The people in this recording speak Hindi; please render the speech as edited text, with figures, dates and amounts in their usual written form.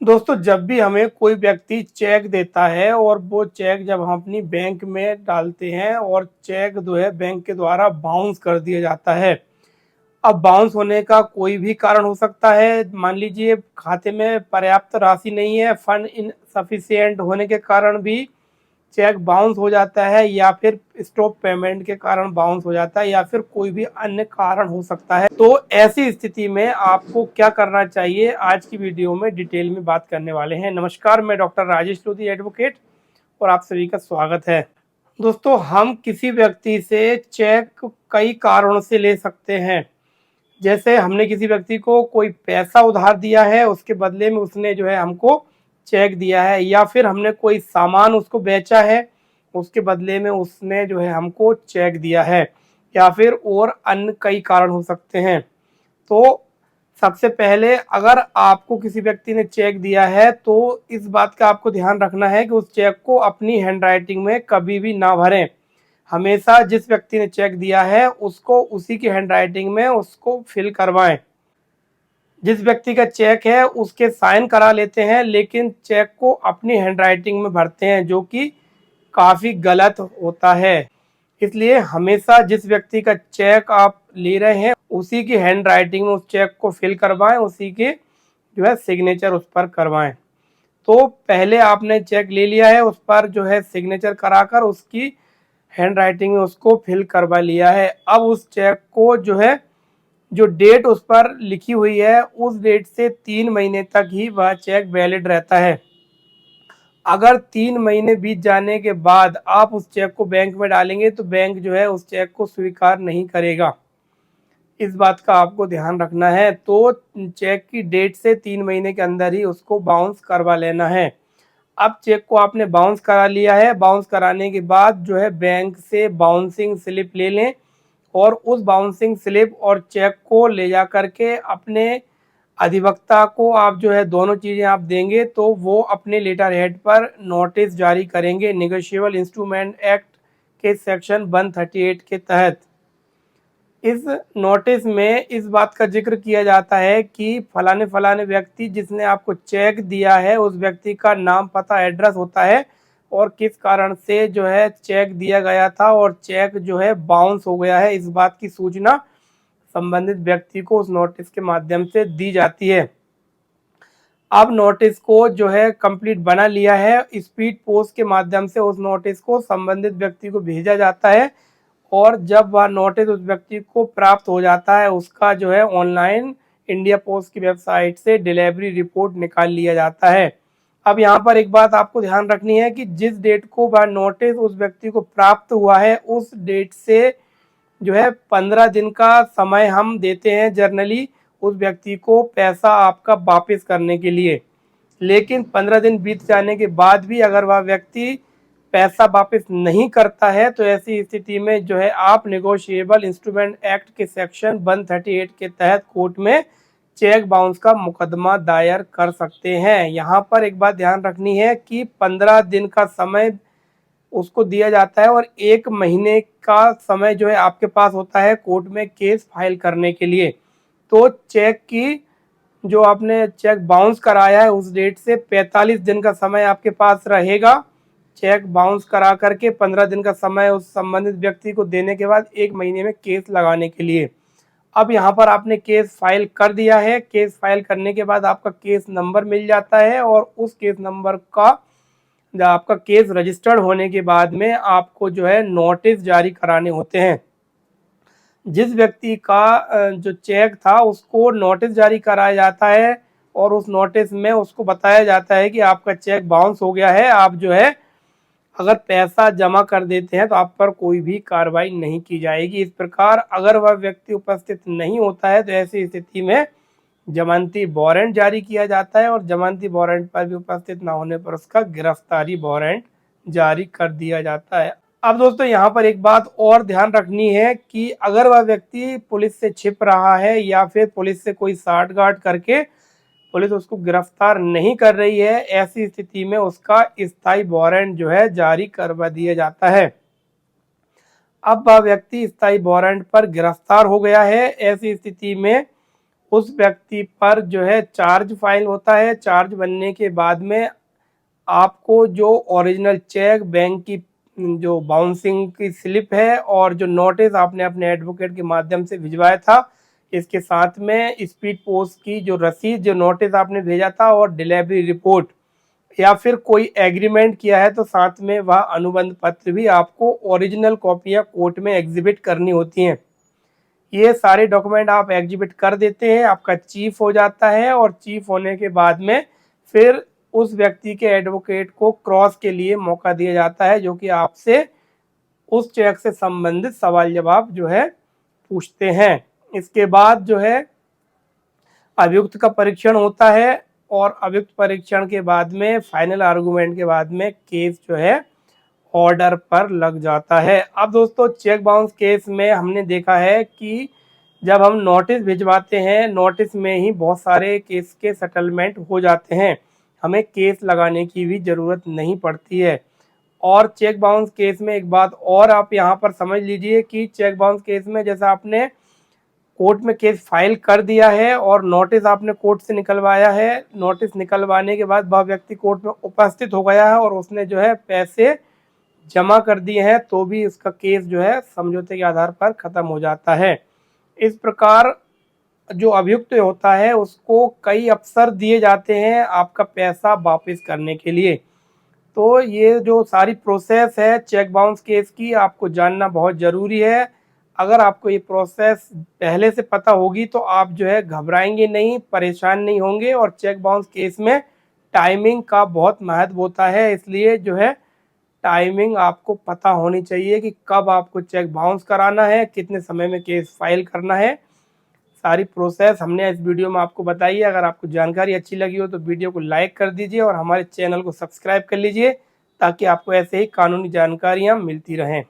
दोस्तों, जब भी हमें कोई व्यक्ति चेक देता है और वो चेक जब हम अपनी बैंक में डालते हैं और चेक जो है बैंक के द्वारा बाउंस कर दिया जाता है। अब बाउंस होने का कोई भी कारण हो सकता है। मान लीजिए खाते में पर्याप्त राशि नहीं है, फंड इनसफिशिएंट होने के कारण भी चेक बाउंस हो जाता है, या फिर स्टॉप पेमेंट के कारण बाउंस हो जाता है, या फिर कोई भी अन्य कारण हो सकता है। तो ऐसी स्थिति में आपको क्या करना चाहिए, आज की वीडियो में डिटेल में बात करने वाले हैं। नमस्कार, मैं डॉक्टर राजेश लोधी एडवोकेट और आप सभी का स्वागत है। दोस्तों, हम किसी व्यक्ति से चेक कई कारणों से ले सकते हैं। जैसे हमने किसी व्यक्ति को कोई पैसा उधार दिया है, उसके बदले में उसने जो है हमको चेक दिया है, या फिर हमने कोई सामान उसको बेचा है, उसके बदले में उसने जो है हमको चेक दिया है, या फिर और अन्य कई कारण हो सकते हैं। तो सबसे पहले अगर आपको किसी व्यक्ति ने चेक दिया है तो इस बात का आपको ध्यान रखना है कि उस चेक को अपनी हैंडराइटिंग में कभी भी ना भरें। हमेशा जिस व्यक्ति ने चेक दिया है उसको उसी की हैंडराइटिंग में उसको फिल करवाएं। जिस व्यक्ति का चेक है उसके साइन करा लेते हैं, लेकिन चेक को अपनी हैंडराइटिंग में भरते हैं, जो कि काफ़ी गलत होता है। इसलिए हमेशा जिस व्यक्ति का चेक आप ले रहे हैं उसी की हैंडराइटिंग में उस चेक को फिल करवाएं, उसी के जो है सिग्नेचर उस पर करवाएं। तो पहले आपने चेक ले लिया है, उस पर जो है सिग्नेचर कराकर उसकी हैंडराइटिंग में उसको फिल करवा लिया है। अब उस चेक को जो है, जो डेट उस पर लिखी हुई है उस डेट से 3 महीने तक ही वह चेक वैलिड रहता है। अगर 3 महीने बीत जाने के बाद आप उस चेक को बैंक में डालेंगे तो बैंक जो है उस चेक को स्वीकार नहीं करेगा। इस बात का आपको ध्यान रखना है। तो चेक की डेट से 3 महीने के अंदर ही उसको बाउंस करवा लेना है। अब चेक को आपने बाउंस करा लिया है, बाउंस कराने के बाद जो है बैंक से बाउंसिंग स्लिप ले लें, और उस बाउंसिंग स्लिप और चेक को ले जा करके अपने अधिवक्ता को आप जो है दोनों चीज़ें आप देंगे तो वो अपने लेटर हेड पर नोटिस जारी करेंगे नेगोशिएबल इंस्ट्रूमेंट एक्ट के सेक्शन 138 के तहत। इस नोटिस में इस बात का जिक्र किया जाता है कि फलाने फलाने व्यक्ति जिसने आपको चेक दिया है उस व्यक्ति का नाम, पता, एड्रेस होता है, और किस कारण से जो है चेक दिया गया था और चेक जो है बाउंस हो गया है, इस बात की सूचना संबंधित व्यक्ति को उस नोटिस के माध्यम से दी जाती है। अब नोटिस को जो है कंप्लीट बना लिया है, स्पीड पोस्ट के माध्यम से उस नोटिस को संबंधित व्यक्ति को भेजा जाता है, और जब वह नोटिस उस व्यक्ति को प्राप्त हो जाता है उसका जो है ऑनलाइन इंडिया पोस्ट की वेबसाइट से डिलीवरी रिपोर्ट निकाल लिया जाता है। अब यहाँ पर एक बात आपको ध्यान रखनी है कि जिस डेट को वह नोटिस उस व्यक्ति को प्राप्त हुआ है उस डेट से जो है 15 दिन का समय हम देते हैं जनरली उस व्यक्ति को पैसा आपका वापस करने के लिए। लेकिन 15 दिन बीत जाने के बाद भी अगर वह व्यक्ति पैसा वापस नहीं करता है तो ऐसी स्थिति में जो है आप नेगोशिएबल इंस्ट्रूमेंट एक्ट के सेक्शन 138 के तहत कोर्ट में चेक बाउंस का मुकदमा दायर कर सकते हैं। यहाँ पर एक बात ध्यान रखनी है कि 15 दिन का समय उसको दिया जाता है और 1 महीने का समय जो है आपके पास होता है कोर्ट में केस फाइल करने के लिए। तो चेक की जो आपने चेक बाउंस कराया है उस डेट से 45 दिन का समय आपके पास रहेगा। चेक बाउंस करा करके 15 दिन का समय उस संबंधित व्यक्ति को देने के बाद 1 महीने में केस लगाने के लिए। अब यहाँ पर आपने केस फाइल कर दिया है, केस फाइल करने के बाद आपका केस नंबर मिल जाता है, और उस केस नंबर का आपका केस रजिस्टर्ड होने के बाद में आपको जो है नोटिस जारी कराने होते हैं। जिस व्यक्ति का जो चेक था उसको नोटिस जारी कराया जाता है, और उस नोटिस में उसको बताया जाता है कि आपका चेक बाउंस हो गया है, आप जो है अगर पैसा जमा कर देते हैं तो आप पर कोई भी कार्रवाई नहीं की जाएगी। इस प्रकार अगर वह व्यक्ति उपस्थित नहीं होता है तो ऐसी स्थिति में जमानती वारंट जारी किया जाता है, और जमानती वारंट पर भी उपस्थित ना होने पर उसका गिरफ्तारी वारंट जारी कर दिया जाता है। अब दोस्तों, यहाँ पर एक बात और ध्यान रखनी है कि अगर वह व्यक्ति पुलिस से छिप रहा है या फिर पुलिस से कोई साठगांठ करके पुलिस उसको गिरफ्तार नहीं कर रही है, ऐसी स्थिति में उसका स्थायी वारंट जो है जारी करवा दिया जाता है। अब वह व्यक्ति स्थायी वारंट पर गिरफ्तार हो गया है, ऐसी स्थिति में उस व्यक्ति पर जो है चार्ज फाइल होता है। चार्ज बनने के बाद में आपको जो ओरिजिनल चेक, बैंक की जो बाउंसिंग की स्लिप है और जो नोटिस आपने अपने एडवोकेट के माध्यम से भिजवाया था, इसके साथ में स्पीड पोस्ट की जो रसीद, जो नोटिस आपने भेजा था और डिलीवरी रिपोर्ट या फिर कोई एग्रीमेंट किया है तो साथ में वह अनुबंध पत्र भी आपको ओरिजिनल कॉपियां कोर्ट में एग्जिबिट करनी होती हैं। ये सारे डॉक्यूमेंट आप एग्जिबिट कर देते हैं, आपका चीफ हो जाता है और चीफ होने के बाद में फिर उस व्यक्ति के एडवोकेट को क्रॉस के लिए मौका दिया जाता है, जो कि आपसे उस चेक से संबंधित सवाल जवाब जो है पूछते हैं। इसके बाद जो है अभियुक्त का परीक्षण होता है और अभियुक्त परीक्षण के बाद में फाइनल आर्गूमेंट के बाद में केस जो है ऑर्डर पर लग जाता है। अब दोस्तों चेक बाउंस केस में हमने देखा है कि जब हम नोटिस भिजवाते हैं, नोटिस में ही बहुत सारे केस के सेटलमेंट हो जाते हैं, हमें केस लगाने की भी ज़रूरत नहीं पड़ती है। और चेक बाउंस केस में एक बात और आप यहाँ पर समझ लीजिए कि चेक बाउंस केस में जैसा आपने कोर्ट में केस फाइल कर दिया है और नोटिस आपने कोर्ट से निकलवाया है, नोटिस निकलवाने के बाद वह व्यक्ति कोर्ट में उपस्थित हो गया है और उसने जो है पैसे जमा कर दिए हैं, तो भी उसका केस जो है समझौते के आधार पर ख़त्म हो जाता है। इस प्रकार जो अभियुक्त होता है उसको कई अवसर दिए जाते हैं आपका पैसा वापस करने के लिए। तो ये जो सारी प्रोसेस है चेक बाउंस केस की, आपको जानना बहुत ज़रूरी है। अगर आपको ये प्रोसेस पहले से पता होगी तो आप जो है घबराएंगे नहीं, परेशान नहीं होंगे। और चेक बाउंस केस में टाइमिंग का बहुत महत्व होता है, इसलिए जो है टाइमिंग आपको पता होनी चाहिए कि कब आपको चेक बाउंस कराना है, कितने समय में केस फाइल करना है। सारी प्रोसेस हमने इस वीडियो में आपको बताई है। अगर आपको जानकारी अच्छी लगी हो तो वीडियो को लाइक कर दीजिए और हमारे चैनल को सब्सक्राइब कर लीजिए, ताकि आपको ऐसे ही कानूनी जानकारियाँ मिलती रहें।